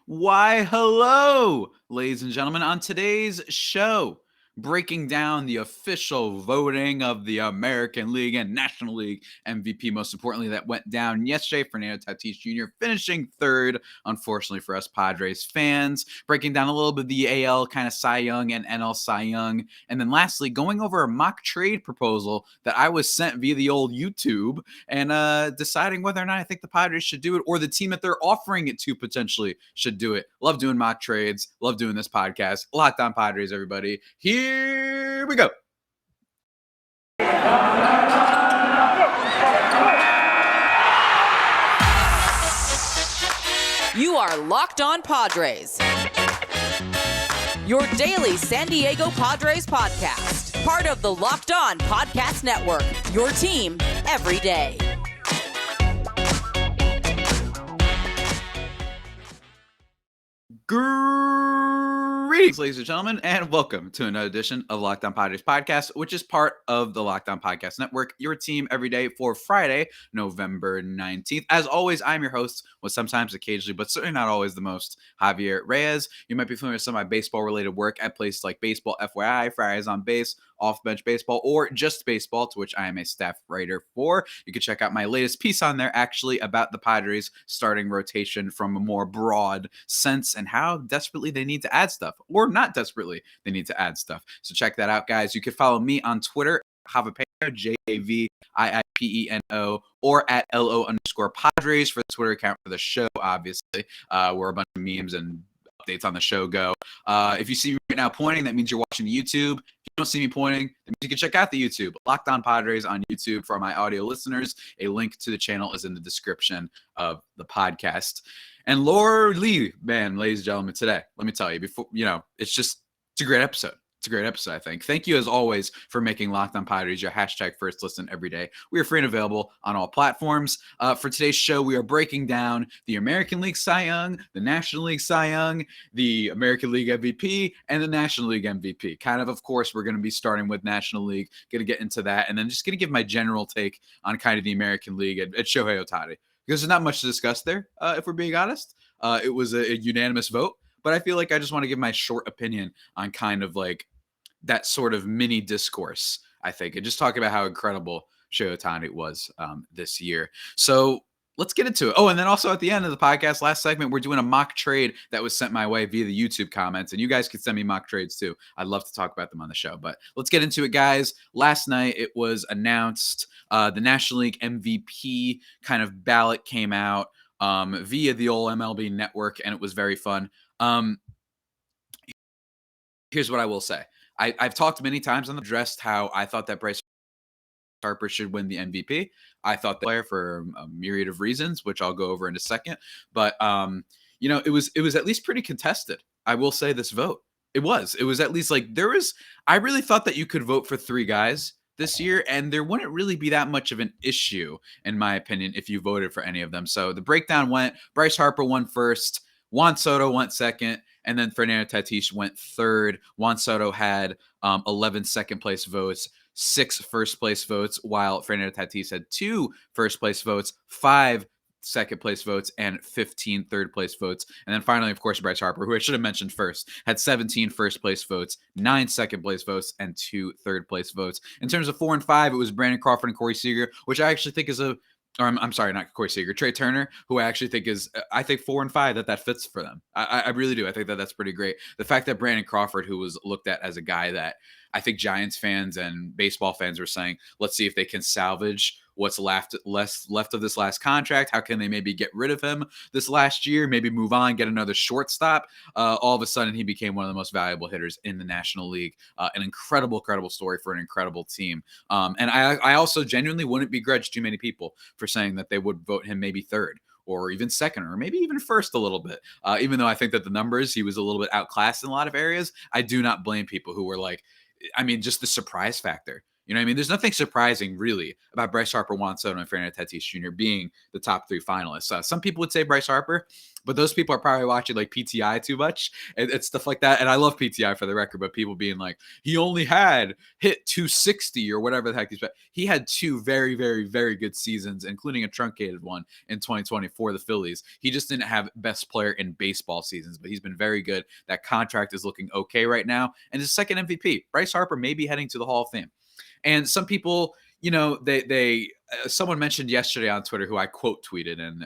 Why, hello, ladies and gentlemen. On today's show, breaking down the official voting of the American League and National League MVP, most importantly, that went down yesterday. Fernando Tatis Jr. finishing third, unfortunately for us Padres fans. Breaking down a little bit of the AL kind of Cy Young and NL Cy Young. And then lastly, going over a mock trade proposal that I was sent via the old YouTube and deciding whether or not I think the Padres should do it or the team that they're offering it to potentially should do it. Love doing mock trades. Love doing this podcast. Locked On Padres, everybody. Here we go. You are Locked On Padres, your daily San Diego Padres podcast. Part of the Locked On Podcast Network, your team every day. Greetings, ladies and gentlemen, and welcome to another edition of Locked On Padres podcast, which is part of the Locked On Podcast Network, your team every day for Friday, November 19th. As always, I'm your host, with sometimes occasionally, but certainly not always the most, Javier Reyes. You might be familiar with some of my baseball-related work at places like Baseball FYI, Fridays on Base, Off-Bench Baseball, or Just Baseball, to which I am a staff writer for. You can check out my latest piece on there, actually, about the Padres starting rotation from a more broad sense and how desperately they need to add stuff, or not desperately they need to add stuff. So check that out, guys. You can follow me on Twitter, Javipeno, JAVIIPENO, or at LO_Padres for the Twitter account for the show, obviously, where a bunch of memes and updates on the show go. If you see me right now pointing, that means you're watching YouTube. If you don't see me pointing, that means you can check out the YouTube. Locked On Padres on YouTube for my audio listeners. A link to the channel is in the description of the podcast. And Lord Lee, man, ladies and gentlemen, today, let me tell you, it's a great episode. It's a great episode, I think. Thank you, as always, for making Locked On Padres your hashtag first listen every day. We are free and available on all platforms. For today's show, we are breaking down the American League Cy Young, the National League Cy Young, the American League MVP, and the National League MVP. Of course, we're going to be starting with National League, going to get into that, and then just going to give my general take on kind of the American League at Shohei Ohtani. Because there's not much to discuss there, if we're being honest. It was a unanimous vote. But I feel like I just want to give my short opinion on kind of like that sort of mini discourse, I think, and just talk about how incredible Shohei Ohtani was this year. So let's get into it. Oh, and then also at the end of the podcast, last segment, we're doing a mock trade that was sent my way via the YouTube comments, and you guys can send me mock trades too. I'd love to talk about them on the show, but let's get into it, guys. Last night, it was announced the National League MVP kind of ballot came out via the old MLB network, and it was very fun. Here's what I will say. I've talked many times on the addressed how I thought that Bryce Harper should win the MVP. I thought that player for a myriad of reasons, which I'll go over in a second. But it was at least pretty contested. I will say this vote. It was at least like I really thought that you could vote for three guys this year, and there wouldn't really be that much of an issue, in my opinion, if you voted for any of them. So the breakdown went: Bryce Harper won first, Juan Soto went second, and then Fernando Tatis went third. Juan Soto had 11 second-place votes, 6 first-place votes, while Fernando Tatis had 2 first-place votes, 5 second-place votes, and 15 third-place votes. And then finally, of course, Bryce Harper, who I should have mentioned first, had 17 first-place votes, 9 second-place votes, and 2 third-place votes. In terms of 4 and 5, it was Brandon Crawford and Corey Seager, which I actually think is I'm sorry, not Corey Seager, Trey Turner, who I actually think is, 4 and 5, that fits for them. I really do. I think that's pretty great. The fact that Brandon Crawford, who was looked at as a guy that I think Giants fans and baseball fans were saying, let's see if they can salvage what's left of this last contract. How can they maybe get rid of him this last year, maybe move on, get another shortstop? All of a sudden, he became one of the most valuable hitters in the National League. An incredible story for an incredible team. And I also genuinely wouldn't begrudge too many people for saying that they would vote him maybe third, or even second, or maybe even first a little bit. Even though I think that the numbers, he was a little bit outclassed in a lot of areas, I do not blame people who were like, just the surprise factor. You know what I mean? There's nothing surprising really about Bryce Harper, Juan Soto, and Fernando Tatis Jr. being the top 3 finalists. Some people would say Bryce Harper, but those people are probably watching like PTI too much and stuff like that. And I love PTI for the record, but people being like, he only had hit 260 or whatever the heck he's. He had 2 very, very, very good seasons, including a truncated one in 2020 for the Phillies. He just didn't have best player in baseball seasons, but he's been very good. That contract is looking okay right now. And his second MVP, Bryce Harper, may be heading to the Hall of Fame. And some people, someone mentioned yesterday on Twitter who I quote tweeted, and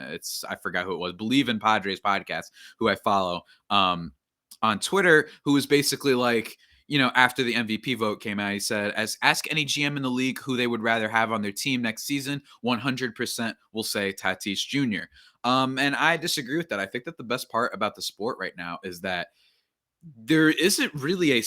I forgot who it was, Believe in Padres podcast, who I follow on Twitter, who was basically like, after the MVP vote came out, he said, ask any GM in the league who they would rather have on their team next season, 100% will say Tatis Jr. And I disagree with that. I think that the best part about the sport right now is that there isn't really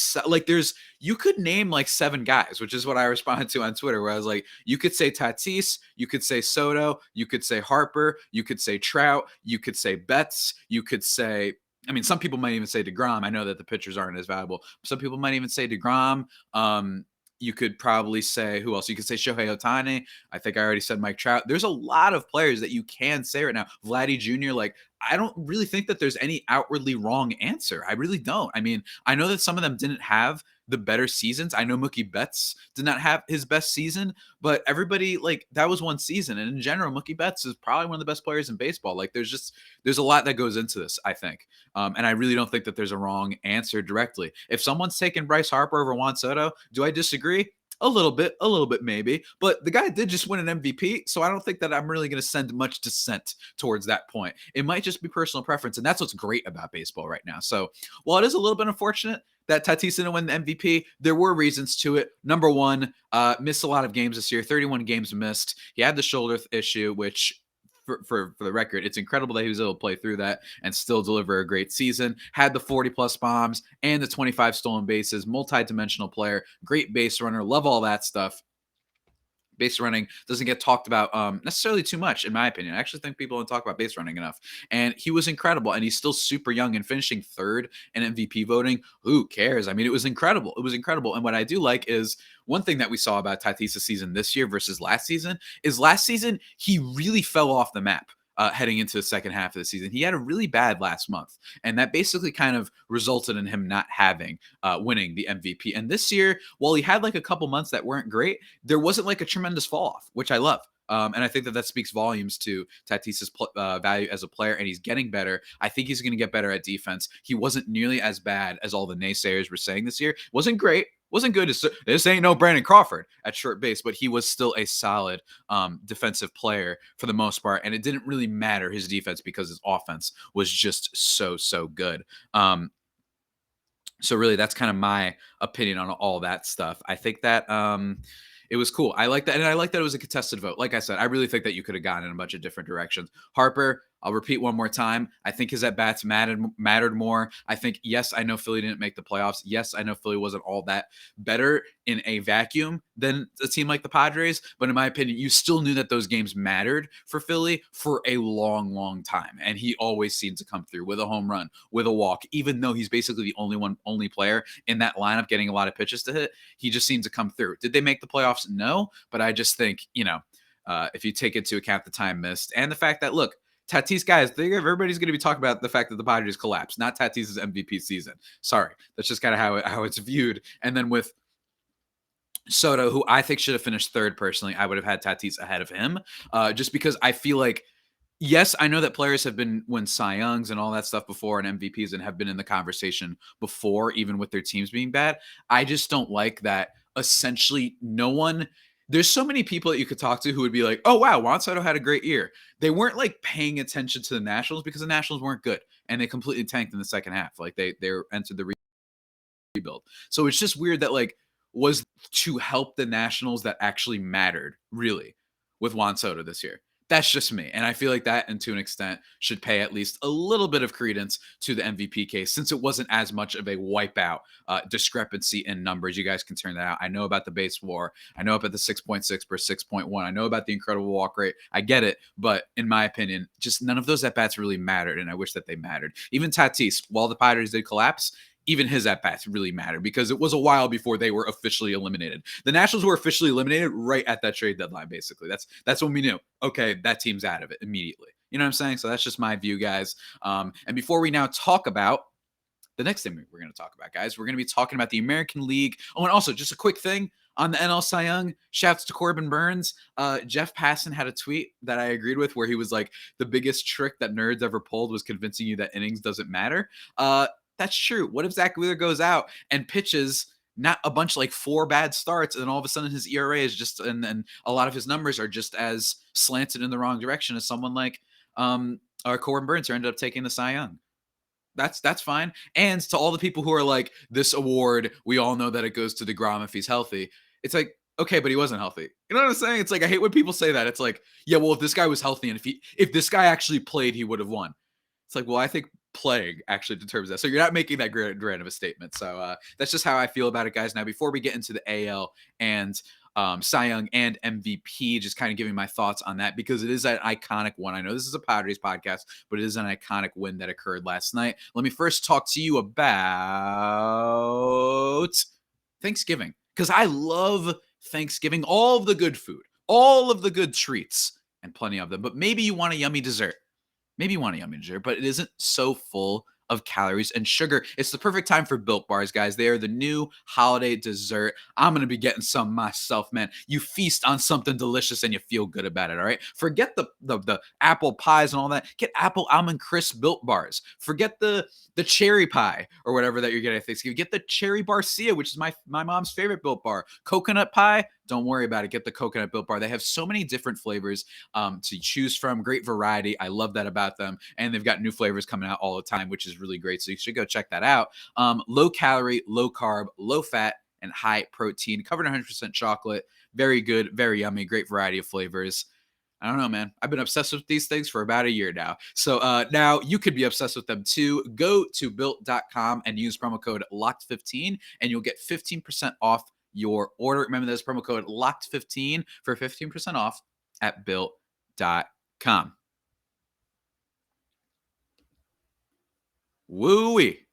you could name like 7 guys, which is what I responded to on Twitter, where I was like, you could say Tatis, you could say Soto, you could say Harper, you could say Trout, you could say Betts, you could say, I mean, some people might even say DeGrom. I know that the pitchers aren't as valuable. Some people might even say DeGrom. You could probably say, who else? You could say Shohei Ohtani. I think I already said Mike Trout. There's a lot of players that you can say right now. Vladdy Jr., like, I don't really think that there's any outwardly wrong answer. I really don't. I mean, I know that some of them didn't have the better seasons. I know Mookie Betts did not have his best season, but everybody, like, that was one season. And in general, Mookie Betts is probably one of the best players in baseball. Like, there's a lot that goes into this, I think. And I really don't think that there's a wrong answer directly. If someone's taking Bryce Harper over Juan Soto, do I disagree? A little bit maybe, but the guy did just win an MVP, so I don't think that I'm really going to send much dissent towards that point. It might just be personal preference, and that's what's great about baseball right now. So while it is a little bit unfortunate that Tatis didn't win the MVP, there were reasons to it. Number one, missed a lot of games this year, 31 games missed. He had the shoulder issue, which for the record, it's incredible that he was able to play through that and still deliver a great season. Had the 40-plus bombs and the 25 stolen bases, multi-dimensional player, great base runner, love all that stuff. Base running doesn't get talked about necessarily too much, in my opinion. I actually think people don't talk about base running enough. And he was incredible, and he's still super young and finishing 3rd in MVP voting. Who cares? I mean, it was incredible. It was incredible. And what I do like is one thing that we saw about Tatis' season this year versus last season is last season, he really fell off the map. Heading into the second half of the season. He had a really bad last month, and that basically kind of resulted in him not winning the MVP. And this year, while he had like a couple months that weren't great, there wasn't like a tremendous fall off, which I love. And I think that speaks volumes to Tatis's value as a player, and he's getting better. I think he's going to get better at defense. He wasn't nearly as bad as all the naysayers were saying this year. Wasn't great. Wasn't good. This ain't no Brandon Crawford at short base, but he was still a solid defensive player for the most part. And it didn't really matter his defense because his offense was just so good. So really, that's kind of my opinion on all that stuff. I think that it was cool. I like that. And I like that it was a contested vote. Like I said, I really think that you could have gone in a bunch of different directions. Harper, I'll repeat one more time. I think his at-bats mattered more. I think, yes, I know Philly didn't make the playoffs. Yes, I know Philly wasn't all that better in a vacuum than a team like the Padres. But in my opinion, you still knew that those games mattered for Philly for a long time. And he always seemed to come through with a home run, with a walk, even though he's basically the only player in that lineup getting a lot of pitches to hit. He just seemed to come through. Did they make the playoffs? No. But I just think, if you take into account the time missed and the fact that, look, Tatis, guys, everybody's going to be talking about the fact that the Padres collapsed, not Tatis's MVP season. Sorry. That's just kind of how it's viewed. And then with Soto, who I think should have finished 3rd personally, I would have had Tatis ahead of him just because I feel like, yes, I know that players have been won Cy Youngs and all that stuff before and MVPs and have been in the conversation before, even with their teams being bad. I just don't like that essentially there's so many people that you could talk to who would be like, oh, wow, Juan Soto had a great year. They weren't like paying attention to the Nationals because the Nationals weren't good and they completely tanked in the second half. Like they entered the rebuild. So it's just weird that was to help the Nationals that actually mattered really with Juan Soto this year. That's just me. And I feel like that, and to an extent, should pay at least a little bit of credence to the MVP case since it wasn't as much of a wipeout discrepancy in numbers. You guys can turn that out. I know about the base WAR. I know about the 6.6 per 6.1. I know about the incredible walk rate. I get it. But in my opinion, just none of those at-bats really mattered, and I wish that they mattered. Even Tatis, while the Padres did collapse, even his at-bats really matter because it was a while before they were officially eliminated. The Nationals were officially eliminated right at that trade deadline, basically. That's when we knew, okay, that team's out of it immediately. You know what I'm saying? So that's just my view, guys. And before we now talk about the next thing we're going to talk about, guys, we're going to be talking about the American League. Oh, and also just a quick thing on the NL Cy Young. Shouts to Corbin Burns. Jeff Passan had a tweet that I agreed with where he was like, the biggest trick that nerds ever pulled was convincing you that innings doesn't matter. That's true. What if Zach Wheeler goes out and pitches not a bunch like 4 bad starts, and then all of a sudden his ERA is just, and a lot of his numbers are just as slanted in the wrong direction as someone like Corbin Burns, who ended up taking the Cy Young. That's fine. And to all the people who are like, this award, we all know that it goes to DeGrom if he's healthy. It's like, okay, but he wasn't healthy. You know what I'm saying? It's like, I hate when people say that. It's like, yeah, well, if this guy was healthy and if this guy actually played, he would have won. It's like, well, I think playing actually determines that. So you're not making that grand of a statement. So that's just how I feel about it, guys. Now, before we get into the AL and Cy Young and MVP, just kind of giving my thoughts on that because it is an iconic one. I know this is a Padres podcast, but it is an iconic win that occurred last night. Let me first talk to you about Thanksgiving because I love Thanksgiving, all of the good food, all of the good treats, and plenty of them. But maybe you want a yummy dessert. Maybe you want a yummy dessert, but it isn't so full of calories and sugar. It's the perfect time for Built Bars, guys. They are the new holiday dessert. I'm going to be getting some myself, man. You feast on something delicious and you feel good about it, all right? Forget the apple pies and all that. Get apple almond crisp Built Bars. Forget the cherry pie or whatever that you're getting at Thanksgiving. Get the cherry barcia, which is my mom's favorite Built Bar. Coconut pie, don't worry about it. Get the coconut Built Bar. They have so many different flavors to choose from. Great variety. I love that about them. And they've got new flavors coming out all the time, which is really great. So you should go check that out. Low calorie, low carb, low fat, and high protein. Covered in 100% chocolate. Very good, very yummy. Great variety of flavors. I don't know, man. I've been obsessed with these things for about a year now. So now you could be obsessed with them too. Go to built.com and use promo code LOCKED15 and you'll get 15% off your order. Remember, there's promo code LOCKED15 for 15% off at built.com. Woo-wee.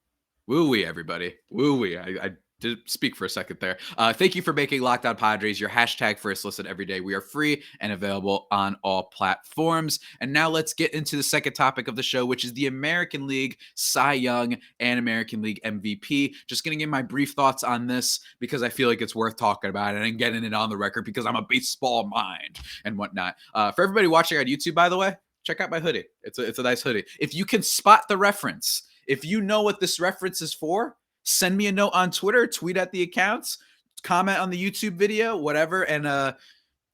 Woo-wee, everybody. Woo-wee. I did speak for a second there. Thank you for making Locked On Padres your hashtag first listen every day. We are free and available on all platforms. And now let's get into the second topic of the show, which is the American League Cy Young and American League MVP. Just going to give my brief thoughts on this because I feel like it's worth talking about it and getting it on the record because I'm a baseball mind and whatnot. For everybody watching on YouTube, by the way, check out my hoodie. It's a nice hoodie. If you can spot the reference, if you know what this reference is for, send me a note on Twitter, tweet at the accounts, comment on the YouTube video, whatever. And I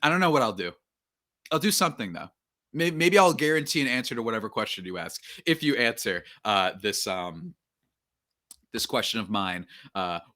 don't know what I'll do. I'll do something though. Maybe I'll guarantee an answer to whatever question you ask. If you answer this question of mine,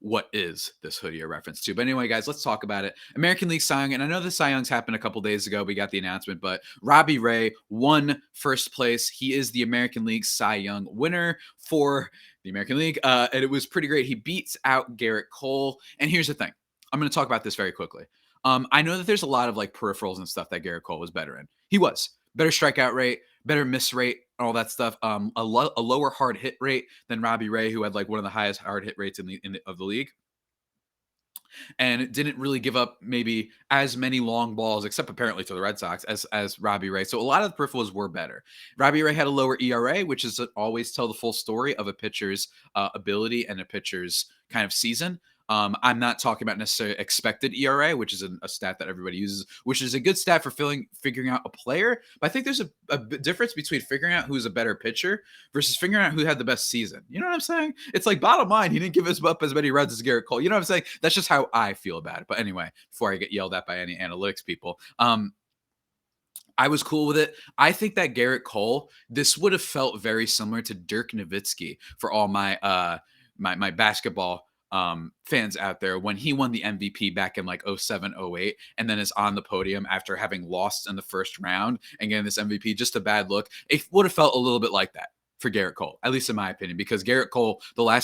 what is this hoodie a reference to? But anyway, guys, let's talk about it. American League Cy Young, and I know the Cy Youngs happened a couple days ago. We got the announcement, but Robbie Ray won first place. He is the American League Cy Young winner for the American League, and it was pretty great. He beats out Garrett Cole, and here's the thing. I'm going to talk about this very quickly. I know that there's a lot of like peripherals and stuff that Garrett Cole was better in. He was. Better strikeout rate, better miss rate, all that stuff. A lower hard hit rate than Robbie Ray, who had like one of the highest hard hit rates of the league, and didn't really give up maybe as many long balls, except apparently to the Red Sox, as Robbie Ray. So a lot of the peripherals were better. Robbie Ray had a lower ERA, which is always tell the full story of a pitcher's ability and a pitcher's kind of season. I'm not talking about necessarily expected ERA, which is a stat that everybody uses, which is a good stat for figuring out a player. But I think there's a difference between figuring out who's a better pitcher versus figuring out who had the best season. You know what I'm saying? It's like bottom line, he didn't give us up as many runs as Garrett Cole. You know what I'm saying? That's just how I feel about it. But anyway, before I get yelled at by any analytics people, I was cool with it. I think that Garrett Cole, this would have felt very similar to Dirk Nowitzki for all my my basketball fans out there when he won the MVP back in like 07, 08, and then is on the podium after having lost in the first round and getting this MVP, just a bad look. It would have felt a little bit like that for Garrett Cole, at least in my opinion, because Garrett Cole, the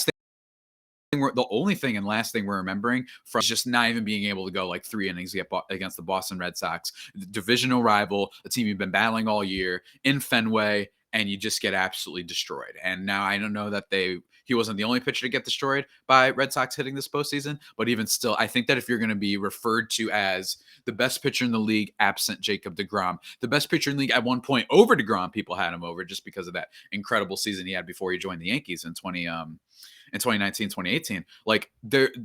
only thing and last thing we're remembering from is just not even being able to go like 3 innings against the Boston Red Sox, the divisional rival, a team you've been battling all year in Fenway. and you just get absolutely destroyed. And now I don't know that he wasn't the only pitcher to get destroyed by Red Sox hitting this postseason, but even still, I think that if you're going to be referred to as the best pitcher in the league, absent Jacob deGrom, the best pitcher in the league at one point over deGrom, people had him over just because of that incredible season he had before he joined the Yankees in 2019, 2018. Like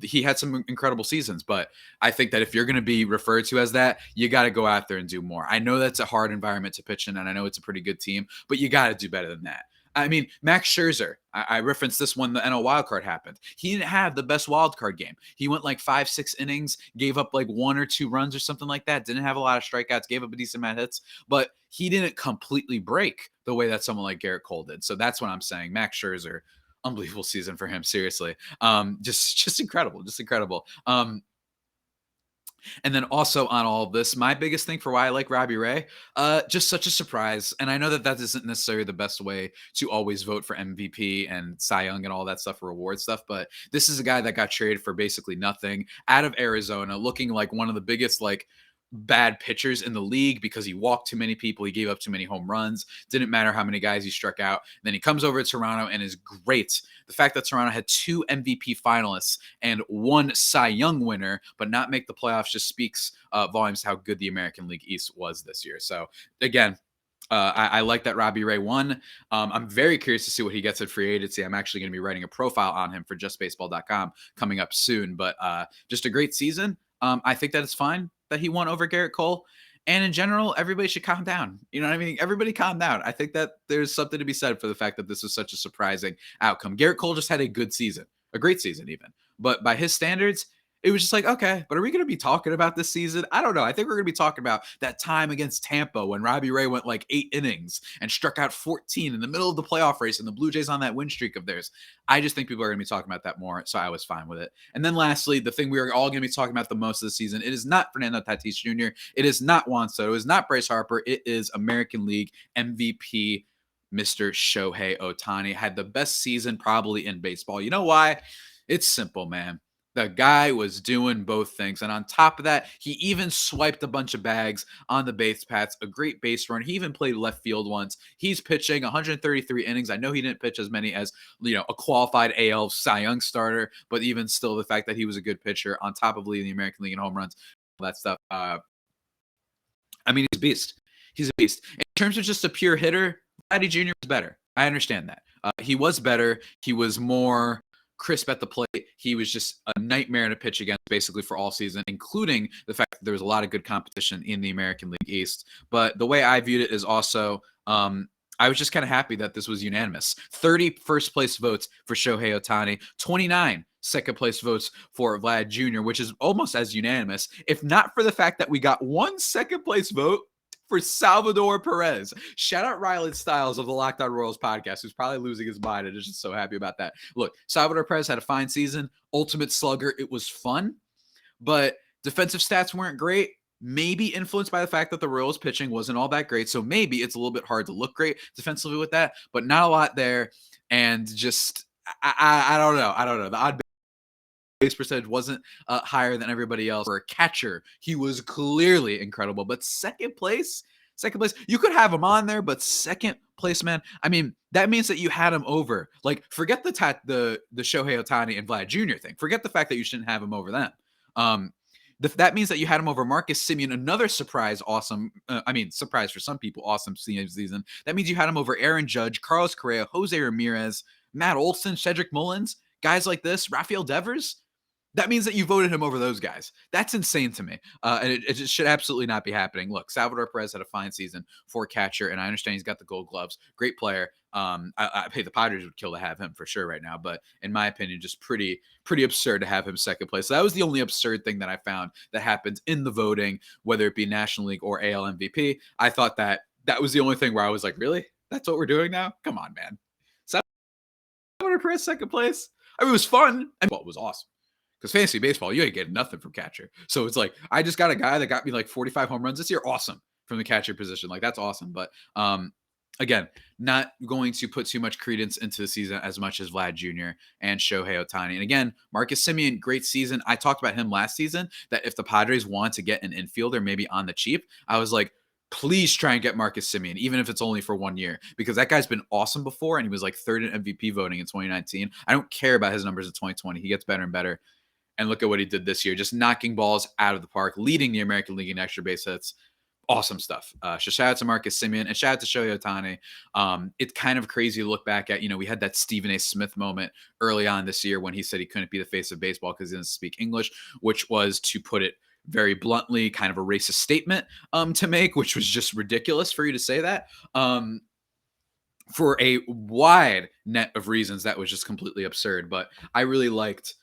he had some incredible seasons, but I think that if you're going to be referred to as that, you got to go out there and do more. I know that's a hard environment to pitch in, and I know it's a pretty good team, but you got to do better than that. I mean, Max Scherzer, I referenced this when the NL wildcard happened. He didn't have the best wildcard game. He went like 5-6 innings, gave up like 1 or 2 runs or something like that. Didn't have a lot of strikeouts, gave up a decent amount of hits, but he didn't completely break the way that someone like Garrett Cole did. So that's what I'm saying. Max Scherzer, unbelievable season for him. Seriously. Just incredible. Just incredible. And then also on all of this, my biggest thing for why I like Robbie Ray, just such a surprise. And I know that isn't necessarily the best way to always vote for MVP and Cy Young and all that stuff for award stuff, but this is a guy that got traded for basically nothing out of Arizona, looking like one of the biggest like bad pitchers in the league because he walked too many people, he gave up too many home runs, didn't matter how many guys he struck out. And then he comes over to Toronto and is great. The fact that Toronto had 2 MVP finalists and 1 Cy Young winner but not make the playoffs just speaks volumes to how good the American League East was this year. So again, I like that Robbie Ray won. I'm very curious to see what he gets at free agency. I'm actually going to be writing a profile on him for justbaseball.com coming up soon, but just a great season. I think that it's fine that he won over Garrett Cole. And in general, everybody should calm down. You know what I mean? Everybody calm down. I think that there's something to be said for the fact that this was such a surprising outcome. Garrett Cole just had a good season, a great season even. But by his standards, it was just like, okay, but are we going to be talking about this season? I don't know. I think we're going to be talking about that time against Tampa when Robbie Ray went like 8 innings and struck out 14 in the middle of the playoff race and the Blue Jays on that win streak of theirs. I just think people are going to be talking about that more, so I was fine with it. And then lastly, the thing we are all going to be talking about the most of the season, it is not Fernando Tatis Jr., it is not Juan Soto, it is not Bryce Harper, it is American League MVP Mr. Shohei Ohtani. Had the best season probably in baseball. You know why? It's simple, man. The guy was doing both things. And on top of that, he even swiped a bunch of bags on the base paths, a great base run. He even played left field once. He's pitching 133 innings. I know he didn't pitch as many as, a qualified AL Cy Young starter, but even still, the fact that he was a good pitcher on top of leading the American League in home runs, all that stuff. He's a beast. He's a beast. In terms of just a pure hitter, Vladdy Jr. was better. I understand that. He was better. He was more crisp at the plate. He was just a nightmare to pitch against basically for all season, including the fact that there was a lot of good competition in the American League East. But the way I viewed it is also, I was just kind of happy that this was unanimous. 30 first place votes for Shohei Ohtani, 29 second place votes for Vlad Jr., which is almost as unanimous, if not for the fact that we got 1 second place vote for Salvador Perez. Shout out Riley Styles of the Locked On Royals podcast, who's probably losing his mind and is just so happy about that. Look, Salvador Perez had a fine season, ultimate slugger. It was fun, but defensive stats weren't great. Maybe influenced by the fact that the Royals pitching wasn't all that great. So maybe it's a little bit hard to look great defensively with that, but not a lot there. And just, I don't know. I don't know. The odd base percentage wasn't higher than everybody else. For a catcher, he was clearly incredible. But second place, you could have him on there, but second place, man, I mean, that means that you had him over. Like, forget the Shohei Ohtani and Vlad Jr. thing. Forget the fact that you shouldn't have him over them. That means that you had him over Marcus Semien, another surprise, surprise for some people, awesome season. That means you had him over Aaron Judge, Carlos Correa, Jose Ramirez, Matt Olson, Cedric Mullins, guys like this, Rafael Devers. That means that you voted him over those guys. That's insane to me. And it just should absolutely not be happening. Look, Salvador Perez had a fine season for catcher, and I understand he's got the gold gloves. Great player. I the Padres would kill to have him for sure right now. But in my opinion, just pretty absurd to have him second place. So that was the only absurd thing that I found that happened in the voting, whether it be National League or AL MVP. I thought that was the only thing where I was like, really? That's what we're doing now? Come on, man. Salvador Perez second place? I mean, it was fun. And it was awesome. Because fantasy baseball, you ain't getting nothing from catcher. So it's like, I just got a guy that got me like 45 home runs this year. Awesome. From the catcher position. Like, that's awesome. But again, not going to put too much credence into the season as much as Vlad Jr. and Shohei Ohtani. And again, Marcus Semien, great season. I talked about him last season, that if the Padres want to get an infielder maybe on the cheap, I was like, please try and get Marcus Semien, even if it's only for 1 year, because that guy's been awesome before, and he was like third in MVP voting in 2019. I don't care about his numbers in 2020. He gets better and better. And look at what he did this year, just knocking balls out of the park, leading the American League in extra base hits. Awesome stuff. So shout out to Marcus Semien and shout out to Shohei Ohtani. It's kind of crazy to look back at. We had that Stephen A. Smith moment early on this year when he said he couldn't be the face of baseball because he didn't speak English, which was, to put it very bluntly, kind of a racist statement to make, which was just ridiculous for you to say that. For a wide net of reasons, that was just completely absurd. But I really liked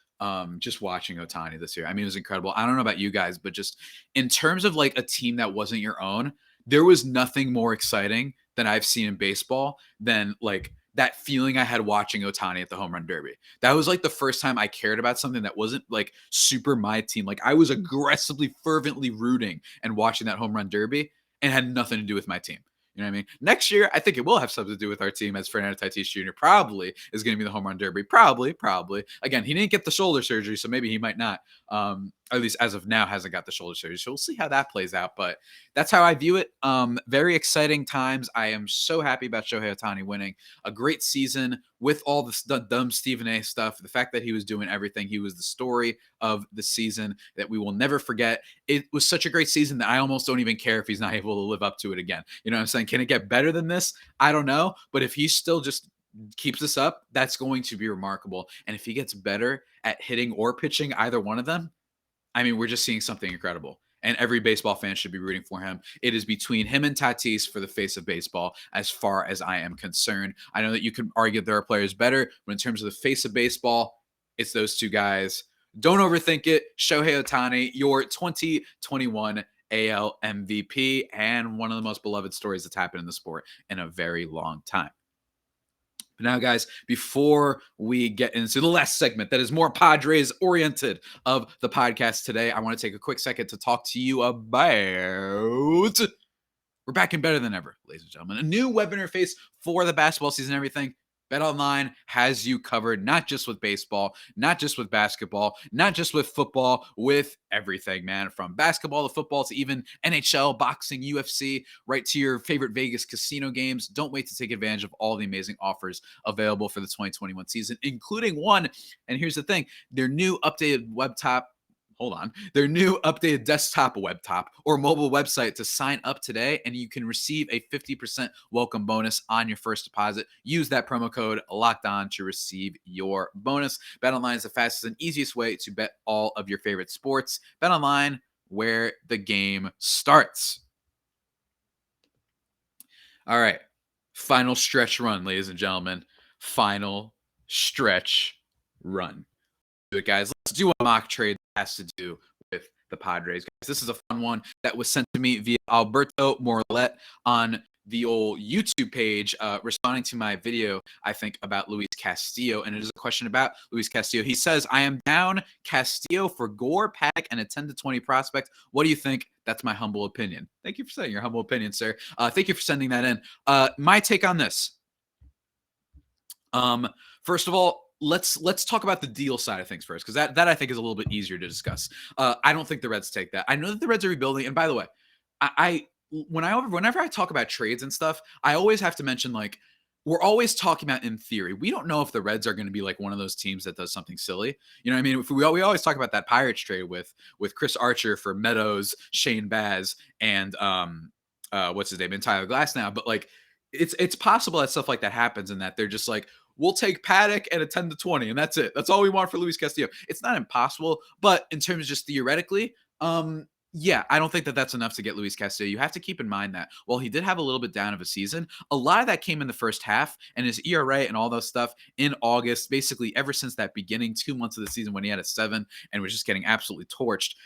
just watching Ohtani this year. I mean, it was incredible. I don't know about you guys, but just in terms of like a team that wasn't your own, there was nothing more exciting than I've seen in baseball than like that feeling I had watching Ohtani at the home run derby. That was like the first time I cared about something that wasn't like super my team. Like I was aggressively, fervently rooting and watching that home run derby and had nothing to do with my team. You know what I mean? Next year, I think it will have something to do with our team, as Fernando Tatis Jr. probably is going to be the home run derby. Probably. Again, he didn't get the shoulder surgery, so maybe he might not. At least as of now, hasn't got the shoulder surgery. So we'll see how that plays out. But that's how I view it. Very exciting times. I am so happy about Shohei Ohtani winning a great season with all the dumb Stephen A. stuff. The fact that he was doing everything. He was the story of the season that we will never forget. It was such a great season that I almost don't even care if he's not able to live up to it again. You know what I'm saying? Can it get better than this? I don't know. But if he still just keeps this up, that's going to be remarkable. And if he gets better at hitting or pitching, either one of them, I mean, we're just seeing something incredible. And every baseball fan should be rooting for him. It is between him and Tatis for the face of baseball, as far as I am concerned. I know that you can argue there are players better, but in terms of the face of baseball, it's those two guys. Don't overthink it. Shohei Ohtani, your 2021 AL MVP, and one of the most beloved stories that's happened in the sport in a very long time. But now, guys, before we get into the last segment that is more Padres oriented of the podcast today, I want to take a quick second to talk to you about. We're back and better than ever, ladies and gentlemen. A new web interface for the basketball season and everything. BetOnline has you covered, not just with baseball, not just with basketball, not just with football, with everything, man. From basketball to football to even NHL, boxing, UFC, right to your favorite Vegas casino games. Don't wait to take advantage of all the amazing offers available for the 2021 season, including one, and here's the thing, their new updated their new updated desktop, or mobile website to sign up today, and you can receive a 50% welcome bonus on your first deposit. Use that promo code LOCKEDON to receive your bonus. BetOnline is the fastest and easiest way to bet all of your favorite sports. BetOnline, where the game starts. All right. Final stretch run, ladies and gentlemen. Final stretch run. Guys, let's do a mock trade that has to do with the Padres. Guys, this is a fun one that was sent to me via Alberto Morlet on the old YouTube page, responding to my video, I think, about Luis Castillo. And it is a question about Luis Castillo. He says, I am down Castillo for Gore, Paddock, and a 10 to 20 prospect. What do you think? That's my humble opinion. Thank you for saying your humble opinion, sir. Thank you for sending that in. My take on this. First of all, let's talk about the deal side of things first, because that I think is a little bit easier to discuss. I don't think the Reds take that. I know that the Reds are rebuilding, and by the way, whenever I talk about trades and stuff, I always have to mention, like, we're always talking about in theory. We don't know if the Reds are going to be like one of those teams that does something silly. You know what I mean? If we always talk about that Pirates trade with Chris Archer for Meadows, Shane Baz, and what's his name, and Tyler Glass now. But like, it's possible that stuff like that happens, and that they're just like, we'll take Paddock and a 10 to 20, and that's it. That's all we want for Luis Castillo. It's not impossible, but in terms of just theoretically, yeah, I don't think that that's enough to get Luis Castillo. You have to keep in mind that while he did have a little bit down of a season, a lot of that came in the first half, and his ERA and all those stuff in August, basically ever since that beginning 2 months of the season when he had a 7 and was just getting absolutely torched.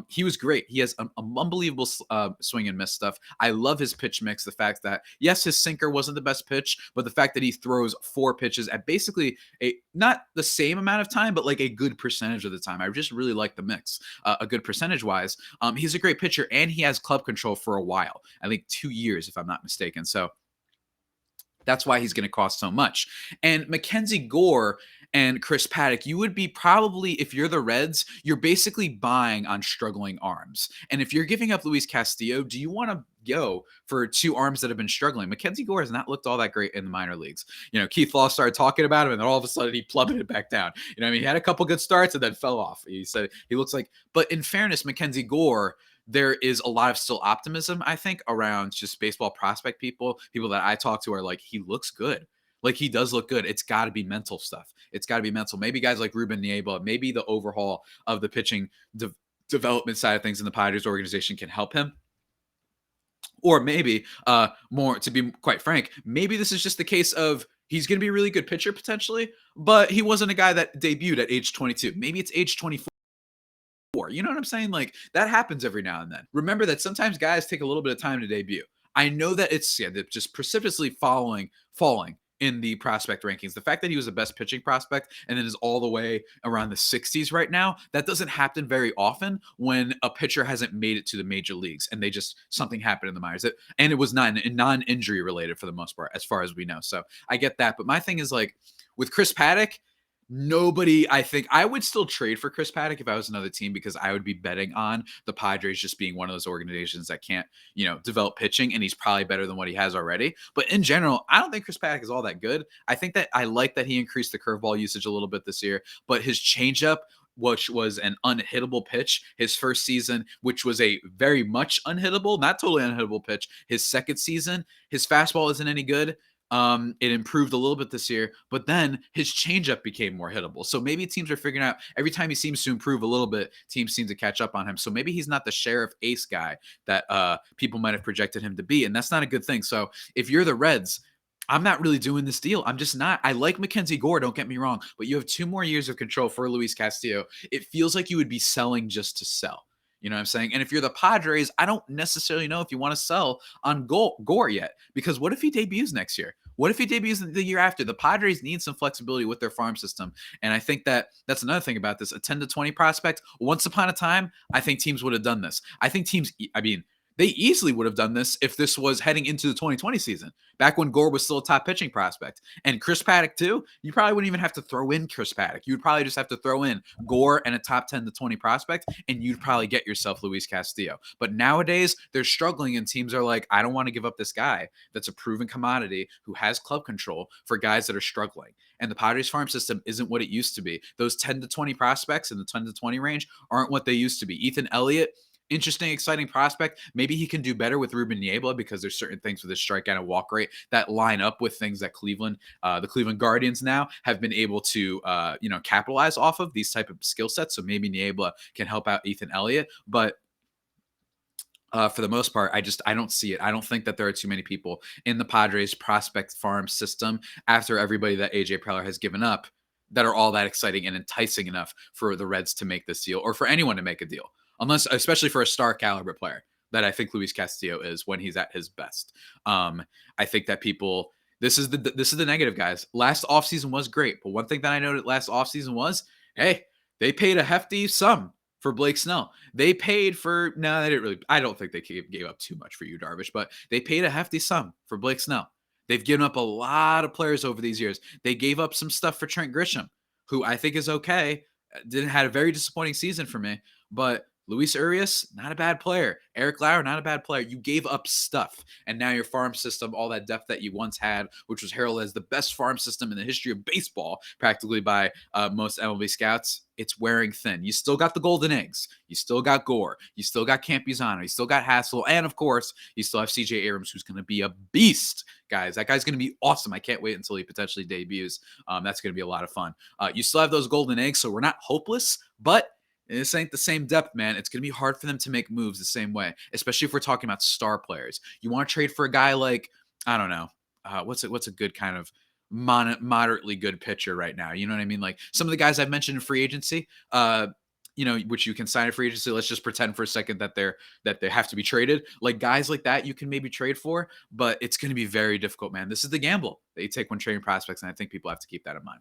He was great. He has an unbelievable swing and miss stuff. I love his pitch mix. The fact that, yes, his sinker wasn't the best pitch, but the fact that he throws 4 pitches at basically not the same amount of time, but like a good percentage of the time. I just really like the mix, a good percentage wise. He's a great pitcher, and he has club control for a while. I think 2 years, if I'm not mistaken. So that's why he's going to cost so much. And Mackenzie Gore and Chris Paddock, you would be probably, if you're the Reds, you're basically buying on struggling arms. And if you're giving up Luis Castillo, do you want to go for two arms that have been struggling. Mackenzie Gore has not looked all that great in the minor leagues. Keith Law started talking about him, and then all of a sudden he plummeted back down. He had a couple good starts and then fell off. He said he looks like, but in fairness, Mackenzie Gore, there is a lot of still optimism, I think, around just baseball prospect people that I talk to are like, he looks good. Like, he does look good. It's got to be mental stuff. It's got to be mental. Maybe guys like Ruben Niebla, maybe the overhaul of the pitching development side of things in the Padres organization can help him. Or maybe more, to be quite frank, maybe this is just the case of he's going to be a really good pitcher potentially, but he wasn't a guy that debuted at age 22. Maybe it's age 24. You know what I'm saying? Like, that happens every now and then. Remember that sometimes guys take a little bit of time to debut. I know that it's just precipitously falling in the prospect rankings. The fact that he was the best pitching prospect and then is all the way around the 60s right now, that doesn't happen very often when a pitcher hasn't made it to the major leagues and something happened in the minors. And it was non-injury related for the most part, as far as we know. So I get that. But my thing is, like, with Chris Paddock, I think I would still trade for Chris Paddock if I was another team, because I would be betting on the Padres just being one of those organizations that can't, develop pitching, and he's probably better than what he has already. But in general, I don't think Chris Paddock is all that good. I think that I like that he increased the curveball usage a little bit this year, but his changeup, which was an unhittable pitch his first season, which was a very much unhittable, not totally unhittable pitch his second season, his fastball isn't any good. It improved a little bit this year, but then his changeup became more hittable. So maybe teams are figuring out every time he seems to improve a little bit, teams seem to catch up on him. So maybe he's not the sheriff ace guy that people might have projected him to be, and that's not a good thing. So if you're the Reds, I'm not really doing this deal. I'm just not. I like Mackenzie Gore, don't get me wrong, but you have 2 more years of control for Luis Castillo. It feels like you would be selling just to sell. You know what I'm saying? And if you're the Padres, I don't necessarily know if you want to sell on Gore yet, because what if he debuts next year? What if he debuts the year after? The Padres need some flexibility with their farm system. And I think that's another thing about this. A 10 to 20 prospect, once upon a time, I think teams would have done this. I think they easily would have done this if this was heading into the 2020 season, back when Gore was still a top pitching prospect. And Chris Paddock, too, you probably wouldn't even have to throw in Chris Paddock. You would probably just have to throw in Gore and a top 10 to 20 prospect, and you'd probably get yourself Luis Castillo. But nowadays, they're struggling, and teams are like, I don't want to give up this guy that's a proven commodity who has club control for guys that are struggling. And the Padres farm system isn't what it used to be. Those 10 to 20 prospects in the 10 to 20 range aren't what they used to be. Ethan Elliott, interesting, exciting prospect. Maybe he can do better with Ruben Niebla, because there's certain things with his strikeout and walk rate that line up with things that the Cleveland Guardians now have been able to, capitalize off of these type of skill sets. So maybe Niebla can help out Ethan Elliott, but for the most part, I don't see it. I don't think that there are too many people in the Padres prospect farm system after everybody that AJ Preller has given up that are all that exciting and enticing enough for the Reds to make this deal, or for anyone to make a deal. Unless, especially for a star caliber player that I think Luis Castillo is when he's at his best. I think that this is the negative, guys. Last offseason was great, but one thing that I noted last offseason was, hey, they paid a hefty sum for Blake Snell. They paid for, no, they didn't really, I don't think they gave up too much for Yu Darvish, but they paid a hefty sum for Blake Snell. They've given up a lot of players over these years. They gave up some stuff for Trent Grisham, who I think is okay. Had a very disappointing season for me, but Luis Urias, not a bad player. Eric Lauer, not a bad player. You gave up stuff, and now your farm system, all that depth that you once had, which was heralded as the best farm system in the history of baseball, practically by most MLB scouts, it's wearing thin. You still got the golden eggs. You still got Gore. You still got Campuzano. You still got Hassel. And, of course, you still have C.J. Abrams, who's going to be a beast, guys. That guy's going to be awesome. I can't wait until he potentially debuts. That's going to be a lot of fun. You still have those golden eggs, so we're not hopeless, but this ain't the same depth, man. It's going to be hard for them to make moves the same way, especially if we're talking about star players. You want to trade for a guy like, I don't know, what's a good kind of moderately good pitcher right now? You know what I mean? Like some of the guys I've mentioned in free agency, which you can sign in free agency. Let's just pretend for a second that they have to be traded. Like guys like that, you can maybe trade for, but it's going to be very difficult, man. This is the gamble that you take when trading prospects, and I think people have to keep that in mind.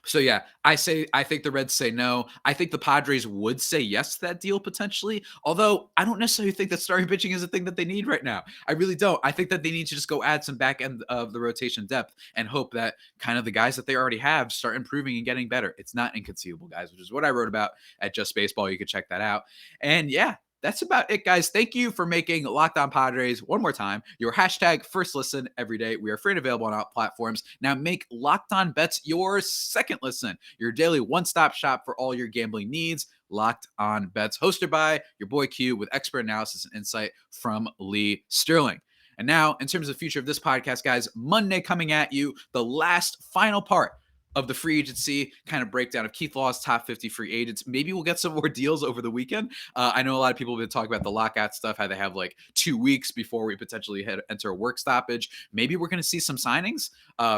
So yeah, I think the Reds say no. I think the Padres would say yes to that deal potentially. Although I don't necessarily think that starting pitching is a thing that they need right now. I really don't. I think that they need to just go add some back end of the rotation depth and hope that kind of the guys that they already have start improving and getting better. It's not inconceivable, guys, which is what I wrote about at Just Baseball. You could check that out. And yeah, that's about it, guys. Thank you for making Locked On Padres one more time your hashtag first listen every day. We are free and available on all platforms. Now make Locked On Bets your second listen, your daily one-stop shop for all your gambling needs. Locked On Bets, hosted by your boy Q, with expert analysis and insight from Lee Sterling. And now, in terms of the future of this podcast, guys, Monday coming at you, the last final part of the free agency kind of breakdown of Keith Law's top 50 free agents. Maybe we'll get some more deals over the weekend. I know a lot of people have been talking about the lockout stuff, how they have like 2 weeks before we potentially enter a work stoppage. Maybe we're going to see some signings.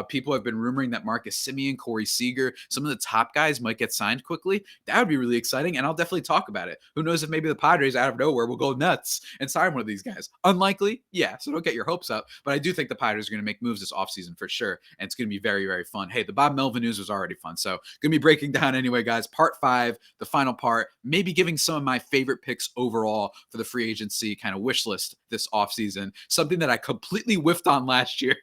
People have been rumoring that Marcus Semien, Corey Seager, some of the top guys might get signed quickly. That would be really exciting, and I'll definitely talk about it. Who knows if maybe the Padres out of nowhere will go nuts and sign one of these guys. Unlikely, yeah, so don't get your hopes up, but I do think the Padres are going to make moves this offseason for sure, and it's going to be very, very fun. Hey, the Bob Melvin news was already fun, so going to be breaking down anyway, guys. Part 5, the final part, maybe giving some of my favorite picks overall for the free agency kind of wish list this offseason, something that I completely whiffed on last year.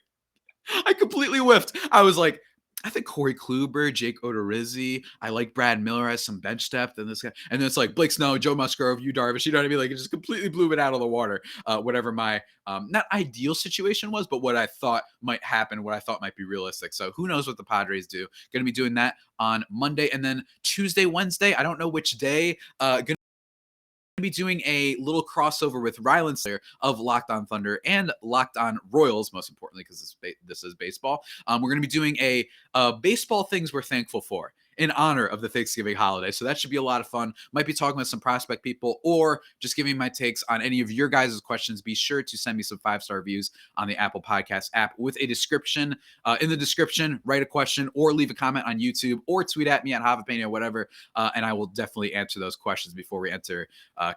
I completely whiffed. I was like, I think Corey Kluber, Jake Odorizzi. I like Brad Miller as some bench depth, and this guy. And then it's like Blake Snow, Joe Musgrove, Yu Darvish. You know what I mean? Like, it just completely blew it out of the water. Whatever my not ideal situation was, but what I thought might happen, what I thought might be realistic. So who knows what the Padres do? Going to be doing that on Monday, and then Tuesday, Wednesday. I don't know which day. Going to be doing a little crossover with Rylan Slayer of Locked On Thunder and Locked On Royals, most importantly, because this is baseball. We're going to be doing a baseball things we're thankful for in honor of the Thanksgiving holiday. So that should be a lot of fun. Might be talking with some prospect people or just giving my takes on any of your guys' questions. Be sure to send me some 5-star reviews on the Apple Podcast app with a description. In the description, write a question or leave a comment on YouTube or tweet at me at Javapena, whatever. And I will definitely answer those questions before we enter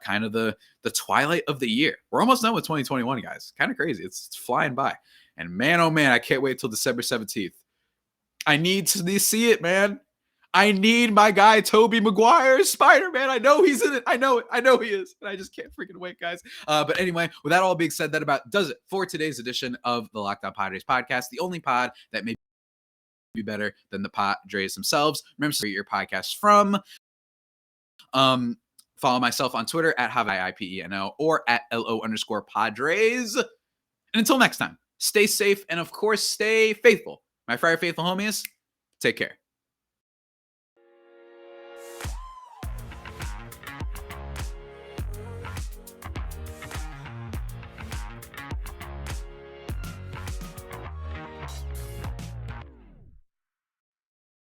kind of the twilight of the year. We're almost done with 2021, guys. Kind of crazy. It's flying by. And man, oh man, I can't wait till December 17th. I need to see it, man. I need my guy, Tobey Maguire, Spider-Man. I know he's in it. I know it. I know he is. And I just can't freaking wait, guys. But anyway, with that all being said, that about does it for today's edition of the Locked On Padres podcast, the only pod that may be better than the Padres themselves. Remember to rate your podcast from. Follow myself on Twitter at Javi, or at LO_Padres. And until next time, stay safe and, of course, stay faithful. My Friar Faithful homies, take care.